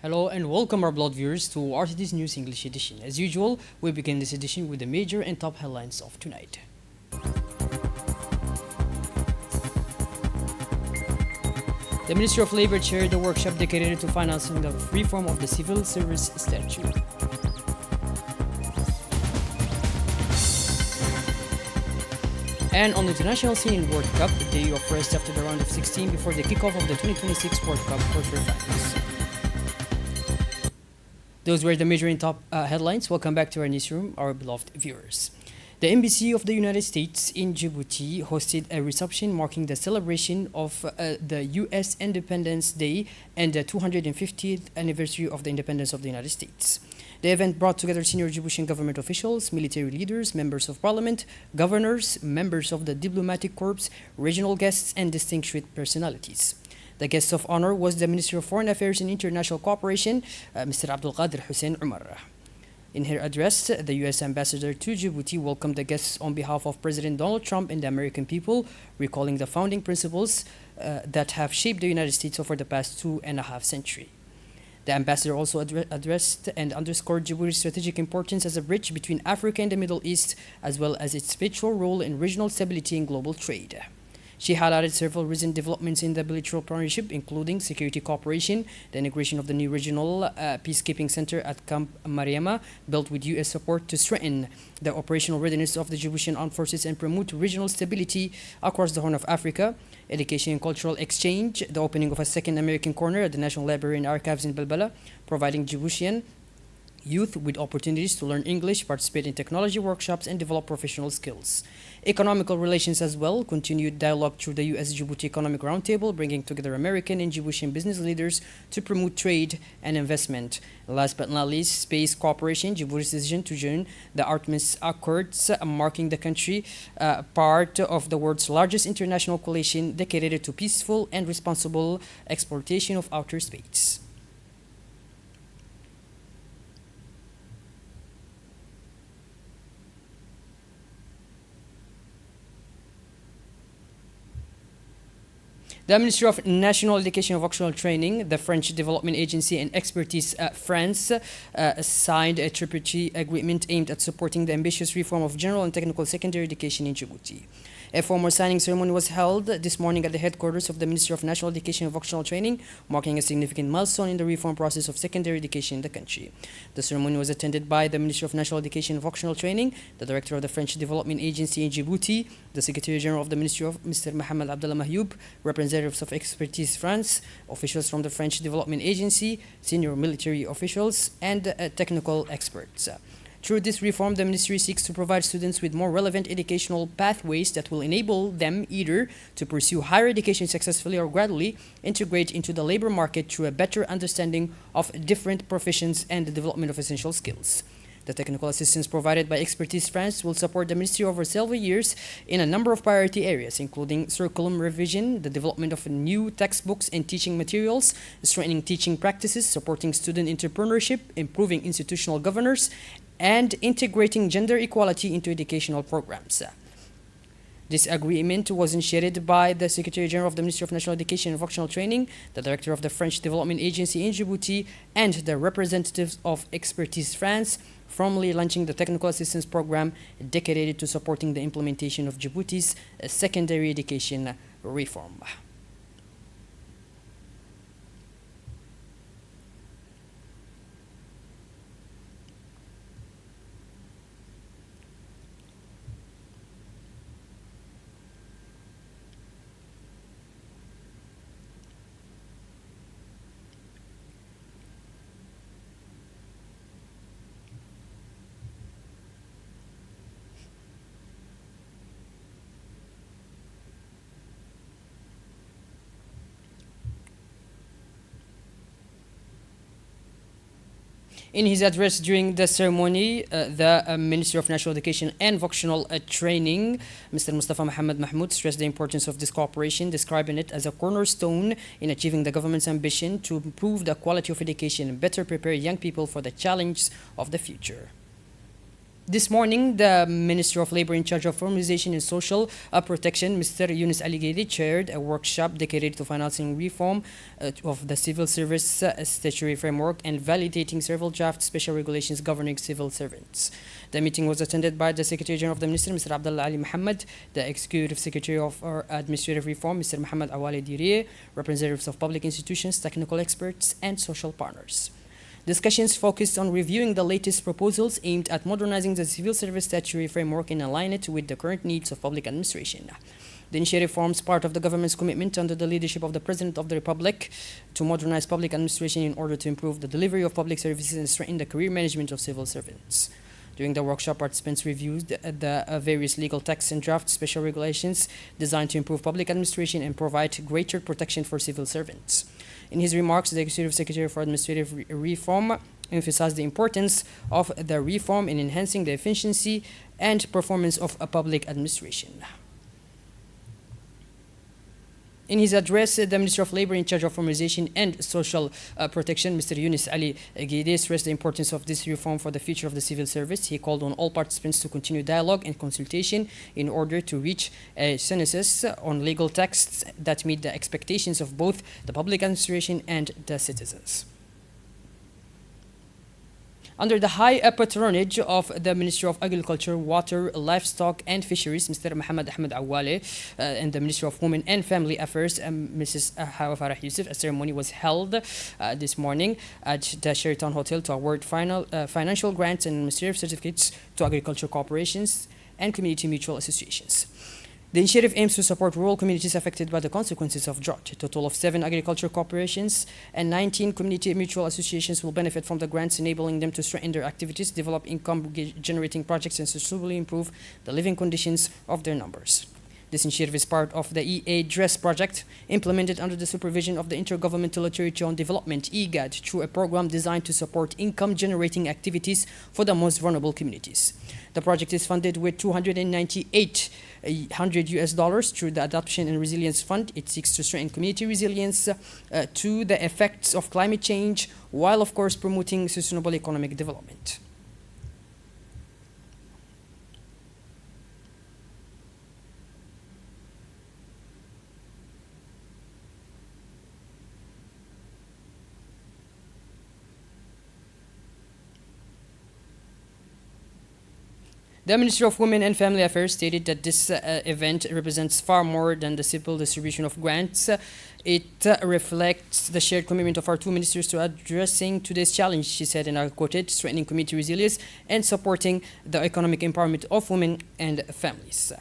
Hello and welcome our blood viewers to RTD's News English edition. As usual, we begin this edition with the major and top headlines of tonight. The Ministry of Labor chaired a workshop dedicated to financing the reform of the civil service statute. And on the international scene in World Cup, the day of rest after the round of 16 before the kickoff of the 2026 World Cup quarterfinals. Those were the major and top headlines. Welcome back to our newsroom, our beloved viewers. The Embassy of the United States in Djibouti hosted a reception marking the celebration of the U.S. Independence Day and the 250th anniversary of the independence of the United States. The event brought together senior Djiboutian government officials, military leaders, members of parliament, governors, members of the diplomatic corps, regional guests, and distinguished personalities. The guest of honor was the Minister of Foreign Affairs and International Cooperation, Mr. Abdul Qadir Hussein Umar. In her address, the U.S. ambassador to Djibouti welcomed the guests on behalf of President Donald Trump and the American people, recalling the founding principles that have shaped the United States over the past 2.5 centuries. The ambassador also addressed and underscored Djibouti's strategic importance as a bridge between Africa and the Middle East, as well as its pivotal role in regional stability and global trade. She highlighted several recent developments in the bilateral partnership, including security cooperation, the integration of the new regional peacekeeping center at Camp Mariama, built with U.S. support to strengthen the operational readiness of the Djiboutian armed forces and promote regional stability across the Horn of Africa, education and cultural exchange, the opening of a second American corner at the National Library and Archives in Balbala, providing Djiboutian youth with opportunities to learn English, participate in technology workshops, and develop professional skills. Economical relations as well, continued dialogue through the U.S.-Djibouti Economic Roundtable, bringing together American and Djiboutian business leaders to promote trade and investment. Last but not least, space cooperation, Djibouti's decision to join the Artemis Accords, marking the country part of the world's largest international coalition dedicated to peaceful and responsible exploitation of outer space. The Ministry of National Education and Vocational Training, the French Development Agency, and Expertise France signed a tripartite agreement aimed at supporting the ambitious reform of general and technical secondary education in Djibouti. A formal signing ceremony was held this morning at the headquarters of the Ministry of National Education and Vocational Training, marking a significant milestone in the reform process of secondary education in the country. The ceremony was attended by the Ministry of National Education and Vocational Training, the Director of the French Development Agency in Djibouti, the Secretary General of the Ministry of Mr. Mohamed Abdallah Mahyoub, representatives of Expertise France, officials from the French Development Agency, senior military officials, and technical experts. Through this reform, the ministry seeks to provide students with more relevant educational pathways that will enable them either to pursue higher education successfully or gradually integrate into the labor market through a better understanding of different professions and the development of essential skills. The technical assistance provided by Expertise France will support the ministry over several years in a number of priority areas, including curriculum revision, the development of new textbooks and teaching materials, strengthening teaching practices, supporting student entrepreneurship, improving institutional governance, and integrating gender equality into educational programs. This agreement was initiated by the Secretary General of the Ministry of National Education and Vocational Training, the Director of the French Development Agency in Djibouti, and the representatives of Expertise France, formally launching the technical assistance program dedicated to supporting the implementation of Djibouti's secondary education reform. In his address during the ceremony, the Minister of National Education and Vocational Training, Mr. Mustafa Mohamed Mahmoud, stressed the importance of this cooperation, describing it as a cornerstone in achieving the government's ambition to improve the quality of education and better prepare young people for the challenges of the future. This morning, the Minister of Labor in charge of Formalization and Social Protection, Mr. Yunus Ali Gedi, chaired a workshop dedicated to financing reform of the civil service statutory framework and validating several draft special regulations governing civil servants. The meeting was attended by the Secretary General of the Ministry, Mr. Abdullah Ali Muhammad, the Executive Secretary of Administrative Reform, Mr. Muhammad Awale Diriye, representatives of public institutions, technical experts, and social partners. Discussions focused on reviewing the latest proposals aimed at modernizing the civil service statutory framework and align it with the current needs of public administration. The initiative forms part of the government's commitment under the leadership of the President of the Republic to modernize public administration in order to improve the delivery of public services and strengthen the career management of civil servants. During the workshop, participants reviewed the various legal texts and draft special regulations designed to improve public administration and provide greater protection for civil servants. In his remarks, the Executive Secretary for Administrative Reform emphasized the importance of the reform in enhancing the efficiency and performance of a public administration. In his address, the Minister of Labor in charge of Formalization and Social Protection, Mr. Yunus Ali Gedi, stressed the importance of this reform for the future of the civil service. He called on all participants to continue dialogue and consultation in order to reach a consensus on legal texts that meet the expectations of both the public administration and the citizens. Under the high patronage of the Ministry of Agriculture, Water, Livestock and Fisheries, Mr. Muhammad Ahmed Awale, and the Ministry of Women and Family Affairs, Mrs. Hawa Farah Yusuf, a ceremony was held this morning at the Sheraton Hotel to award financial grants and administrative certificates to agriculture corporations and community mutual associations. The initiative aims to support rural communities affected by the consequences of drought. A total of 7 agriculture corporations and 19 community mutual associations will benefit from the grants, enabling them to strengthen their activities, develop income-generating projects, and sustainably improve the living conditions of their numbers. This initiative is part of the EA-DRESS project, implemented under the supervision of the Intergovernmental Authority on Development, IGAD, through a program designed to support income-generating activities for the most vulnerable communities. The project is funded with $298,100 through the Adaptation and Resilience Fund. It seeks to strengthen community resilience to the effects of climate change, while of course promoting sustainable economic development. The Ministry of Women and Family Affairs stated that this event represents far more than the simple distribution of grants. It reflects the shared commitment of our two ministers to addressing today's challenge, she said, and I quoted, strengthening community resilience and supporting the economic empowerment of women and families.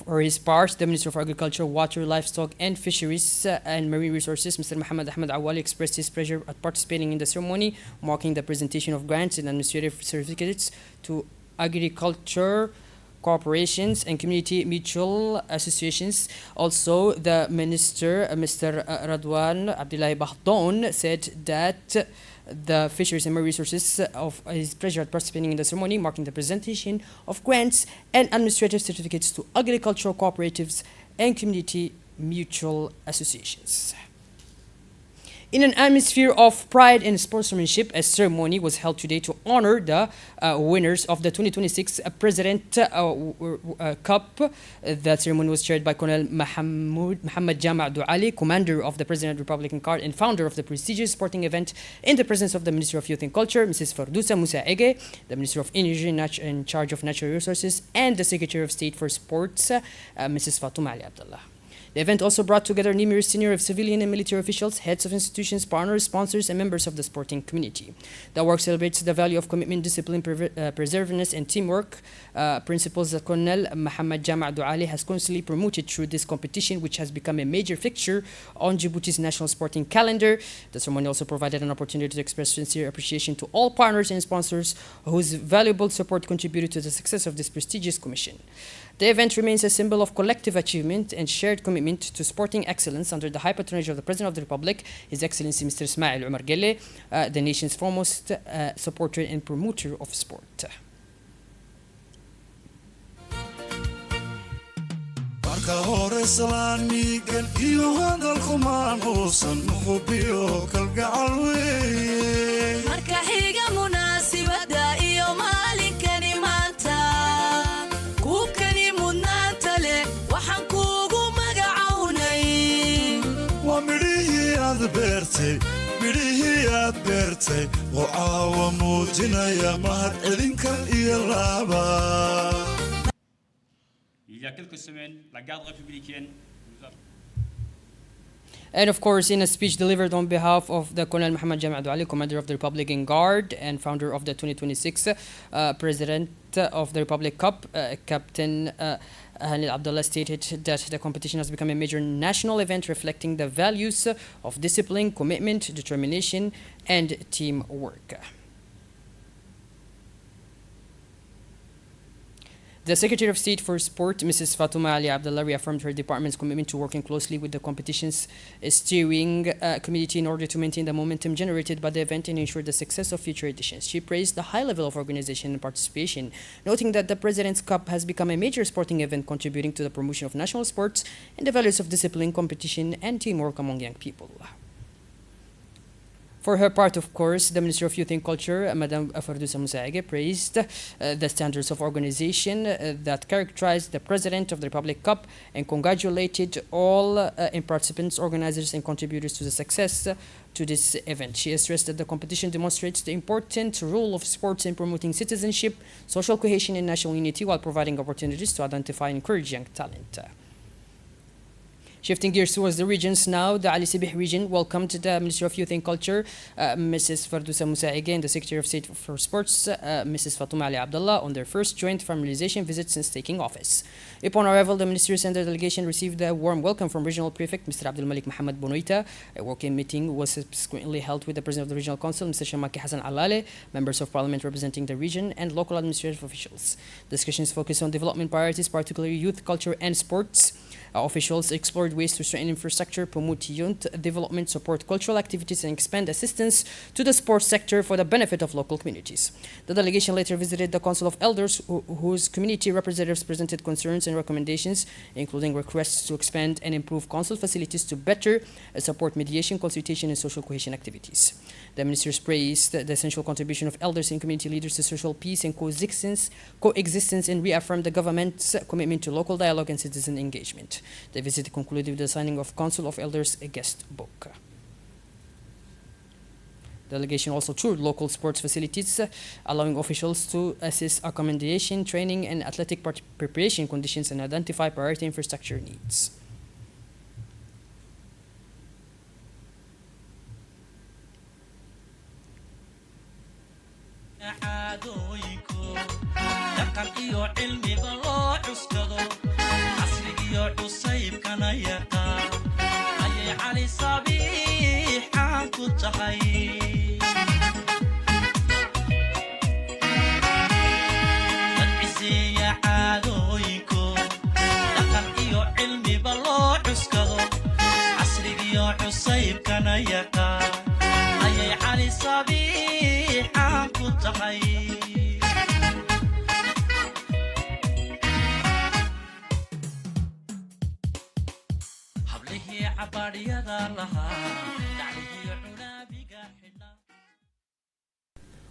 For his part, the Minister of Agriculture, Water, Livestock and Fisheries and Marine Resources, Mr. Muhammad Ahmed Awali, expressed his pleasure at participating in the ceremony, marking the presentation of grants and administrative certificates to agriculture corporations and community mutual associations. Also, the Minister, Mr. Radwan Abdullahi Bahdon, said that the Fisheries and Marine Resources of his pleasure at participating in the ceremony, marking the presentation of grants and administrative certificates to agricultural cooperatives and community mutual associations. In an atmosphere of pride and sportsmanship, a ceremony was held today to honor the winners of the 2026 President Cup. The ceremony was chaired by Colonel Muhammad Jama' Duali, commander of the President Republican Guard and founder of the prestigious sporting event, in the presence of the Minister of Youth and Culture, Mrs. Fardousa Musa Ege, the Minister of Energy in charge of Natural Resources, and the Secretary of State for Sports, Mrs. Fatuma Ali Abdullah. The event also brought together numerous senior civilian and military officials, heads of institutions, partners, sponsors, and members of the sporting community. The work celebrates the value of commitment, discipline, perseverance, and teamwork, principles that Colonel Muhammad Jama' Duali has constantly promoted through this competition, which has become a major fixture on Djibouti's national sporting calendar. The ceremony also provided an opportunity to express sincere appreciation to all partners and sponsors whose valuable support contributed to the success of this prestigious commission. The event remains a symbol of collective achievement and shared commitment to sporting excellence under the high patronage of the President of the Republic, His Excellency Mr. Ismail Omar Guelleh, the nation's foremost supporter and promoter of sport. beertay midhihii aad beertay oo caawa muujinaya mahad celinkan iyo laaba. Il y a quelques semaines, la garde républicaine nous a... And of course, in a speech delivered on behalf of the Colonel Mohammed Jami Abdou Ali, Commander of the Republican Guard and founder of the 2026 President of the Republic Cup, Captain Halil Abdullah stated that the competition has become a major national event reflecting the values of discipline, commitment, determination, and teamwork. The Secretary of State for Sport, Mrs. Fatouma Ali Abdullah, reaffirmed her department's commitment to working closely with the competition's steering committee in order to maintain the momentum generated by the event and ensure the success of future editions. She praised the high level of organization and participation, noting that the President's Cup has become a major sporting event contributing to the promotion of national sports and the values of discipline, competition, and teamwork among young people. For her part, of course, the Minister of Youth and Culture, Madame Fardousa Moussaege, praised the standards of organization that characterized the President of the Republic Cup and congratulated all participants, organizers, and contributors to the success to this event. She stressed that the competition demonstrates the important role of sports in promoting citizenship, social cohesion, and national unity while providing opportunities to identify and encourage young talent. Shifting gears towards the regions now, the Ali Sibih region welcomed the Minister of Youth and Culture, Mrs. Fardousa Moussaege, and the Secretary of State for Sports, Mrs. Fatouma Ali Abdullah, on their first joint familiarization visit since taking office. Upon arrival, the ministers and their delegation received a warm welcome from Regional Prefect Mr. Abdul Malik Mohammed Bonoita. A working meeting was subsequently held with the President of the Regional Council, Mr. Shamaki Hassan Alale, members of Parliament representing the region, and local administrative officials. Discussions focused on development priorities, particularly youth, culture, and sports. Officials explored ways to strengthen infrastructure, promote youth development, support cultural activities, and expand assistance to the sports sector for the benefit of local communities. The delegation later visited the Council of Elders, whose community representatives presented concerns and recommendations, including requests to expand and improve council facilities to better support mediation, consultation, and social cohesion activities. The ministers praised the essential contribution of elders and community leaders to social peace and coexistence and reaffirmed the government's commitment to local dialogue and citizen engagement. The visit concluded with the signing of Council of Elders a guest book. The delegation also toured local sports facilities, allowing officials to assess accommodation, training, and athletic preparation conditions and identify priority infrastructure needs.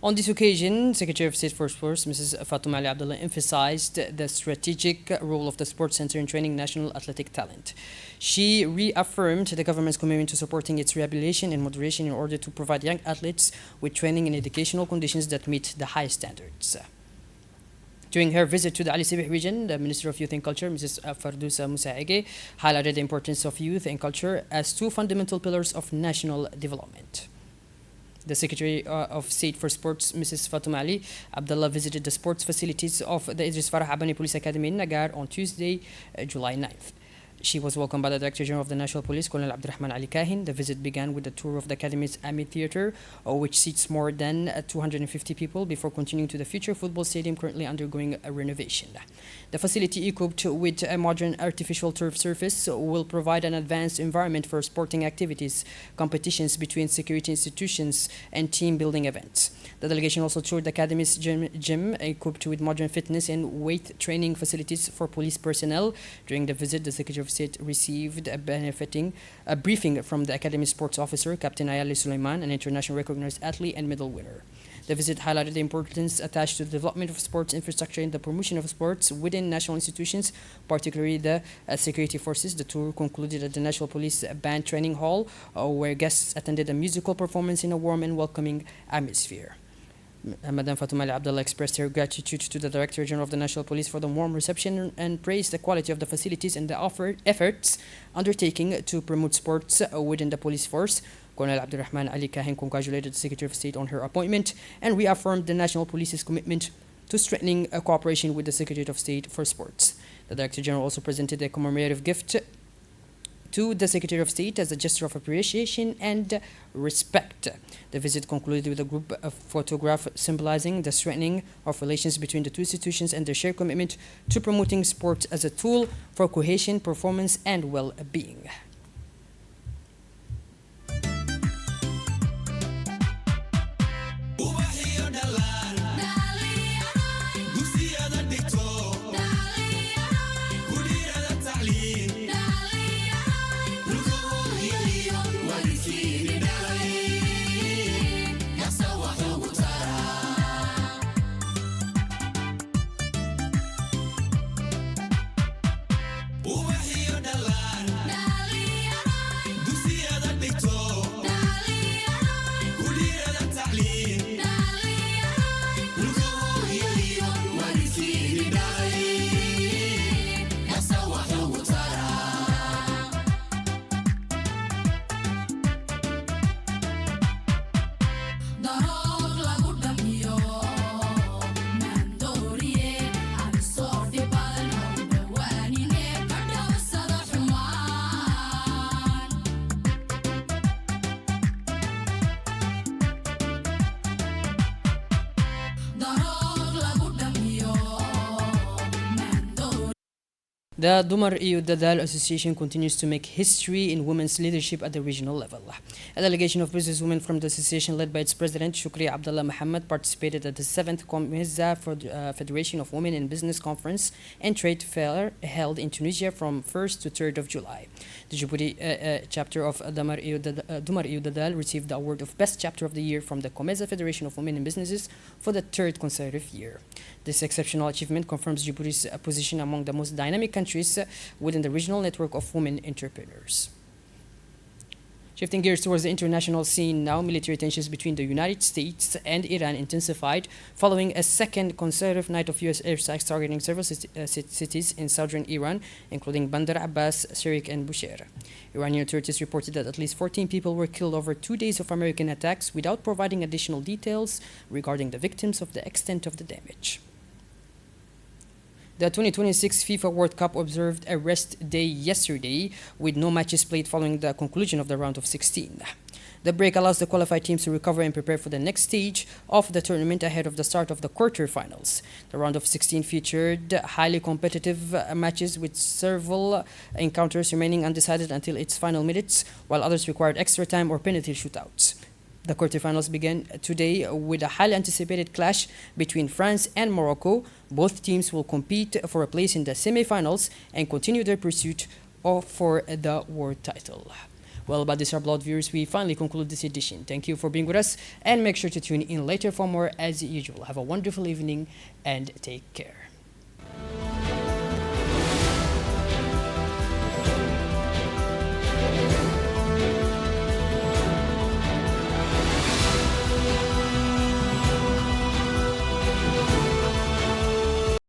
On this occasion, Secretary of State for Sports, Mrs. Fatouma Ali Abdullah, emphasized the strategic role of the Sports Center in training national athletic talent. She reaffirmed the government's commitment to supporting its rehabilitation and moderation in order to provide young athletes with training and educational conditions that meet the highest standards. During her visit to the Ali Sibih region, the Minister of Youth and Culture, Mrs. Fardousa Moussaege, highlighted the importance of youth and culture as two fundamental pillars of national development. The Secretary of State for Sports, Mrs. Fatouma Ali Abdullah, visited the sports facilities of the Idris Farah Abani Police Academy in Nagar on Tuesday, July 9th. She was welcomed by the Director General of the National Police, Colonel Abdurrahman Ali Kahin. The visit began with a tour of the Academy's amphitheater, which seats more than 250 people, before continuing to the future football stadium currently undergoing a renovation. The facility, equipped with a modern artificial turf surface, will provide an advanced environment for sporting activities, competitions between security institutions, and team-building events. The delegation also toured the Academy's gym, equipped with modern fitness and weight training facilities for police personnel. During the visit, the Secretary of State received a briefing from the Academy sports officer, Captain Ayali Sulaiman, an international recognized athlete and medal winner. The visit highlighted the importance attached to the development of sports infrastructure and the promotion of sports within national institutions, particularly the security forces. The tour concluded at the National Police Band Training Hall, where guests attended a musical performance in a warm and welcoming atmosphere. Madam Fatouma Ali Abdallah expressed her gratitude to the Director General of the National Police for the warm reception and praised the quality of the facilities and the efforts undertaking to promote sports within the police force. Colonel Abdurrahman Ali Kahin congratulated the Secretary of State on her appointment and reaffirmed the National Police's commitment to strengthening cooperation with the Secretary of State for Sports. The Director General also presented a commemorative gift to the Secretary of State as a gesture of appreciation and respect. The visit concluded with a group photograph symbolizing the strengthening of relations between the two institutions and their shared commitment to promoting sports as a tool for cohesion, performance, and well-being. The Dumar EU Dadal Association continues to make history in women's leadership at the regional level. A delegation of businesswomen from the association, led by its president, Shukri Abdullah Muhammad, participated at the 7th Comeza Federation of Women in Business Conference and Trade Fair held in Tunisia from 1st to 3rd of July. The Djibouti chapter of Dumar EU Dadal received the award of Best Chapter of the Year from the Comeza Federation of Women in Businesses for the 3rd consecutive year. This exceptional achievement confirms Djibouti's position among the most dynamic countries within the regional network of women entrepreneurs. Shifting gears towards the international scene now, military tensions between the United States and Iran intensified following a second consecutive night of U.S. airstrikes targeting several cities in southern Iran, including Bandar Abbas, Sirik, and Bushehr. Iranian authorities reported that at least 14 people were killed over 2 days of American attacks without providing additional details regarding the victims or the extent of the damage. The 2026 FIFA World Cup observed a rest day yesterday, with no matches played following the conclusion of the round of 16. The break allows the qualified teams to recover and prepare for the next stage of the tournament ahead of the start of the quarterfinals. The round of 16 featured highly competitive matches with several encounters remaining undecided until its final minutes, while others required extra time or penalty shootouts. The quarterfinals began today with a highly anticipated clash between France and Morocco. Both teams will compete for a place in the semi-finals and continue their pursuit for the world title. Well, by this, our blood viewers, we finally conclude this edition. Thank you for being with us, and make sure to tune in later for more as usual. Have a wonderful evening and take care.